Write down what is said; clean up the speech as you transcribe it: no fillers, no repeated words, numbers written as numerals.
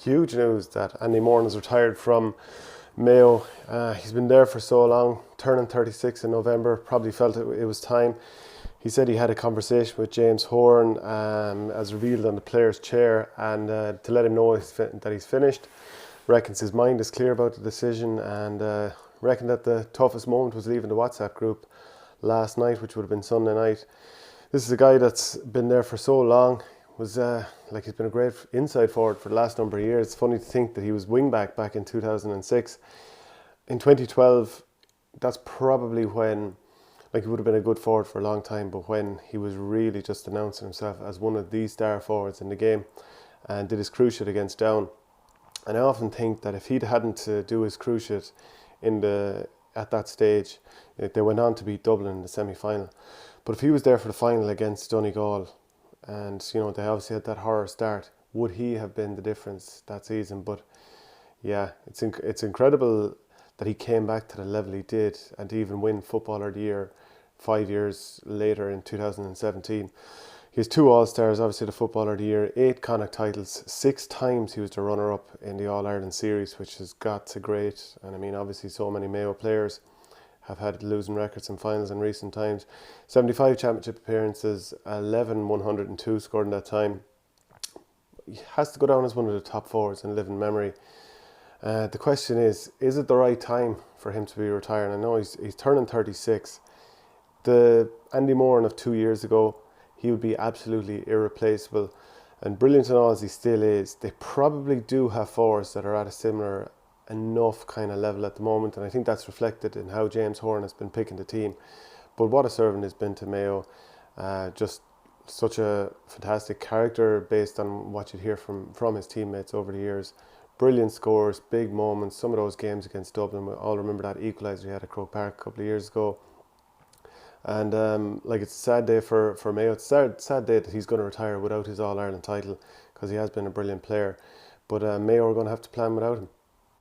huge news that Andy Moran has retired from Mayo. He's been there for so long, turning 36 in November, probably felt it was time. He said he had a conversation with James Horan as revealed on the player's chair, and to let him know that he's finished. Reckons his mind is clear about the decision, and reckon that the toughest moment was leaving the WhatsApp group last night, which would have been Sunday night. This is a guy that's been there for so long. He's been a great inside forward for the last number of years. It's funny to think that he was wing back in 2006. In 2012, that's probably when, he would have been a good forward for a long time, but when he was really just announcing himself as one of the star forwards in the game, and did his cruciate against Down. And I often think that if he hadn't to do his cruciate at that stage, they went on to beat Dublin in the semi-final. But if he was there for the final against Donegal, and they obviously had that horror start, would he have been the difference that season? But yeah, it's incredible that he came back to the level he did, and to even win Footballer of the Year 5 years later in 2017. He has 2 All-Stars, obviously the Footballer of the Year, 8 Connacht titles, 6 times he was the runner-up in the All-Ireland series, which has got to great. And I mean, obviously so many Mayo players have had losing records in finals in recent times. 75 championship appearances, 11 102 scored in that time. He has to go down as one of the top forwards in living memory. The question is it the right time for him to be retiring? I know he's turning 36. The Andy Moran of 2 years ago, he would be absolutely irreplaceable. And brilliant and all as he still is, they probably do have forwards that are at a similar enough kind of level at the moment, and I think that's reflected in how James Horan has been picking the team. But what a servant has been to Mayo. Just such a fantastic character based on what you'd hear from his teammates over the years. Brilliant scores, big moments. Some of those games against Dublin, we all remember that equaliser he had at Croke Park a couple of years ago. And it's a sad day for Mayo. It's a sad day that he's going to retire without his All-Ireland title, because he has been a brilliant player. But Mayo are going to have to plan without him.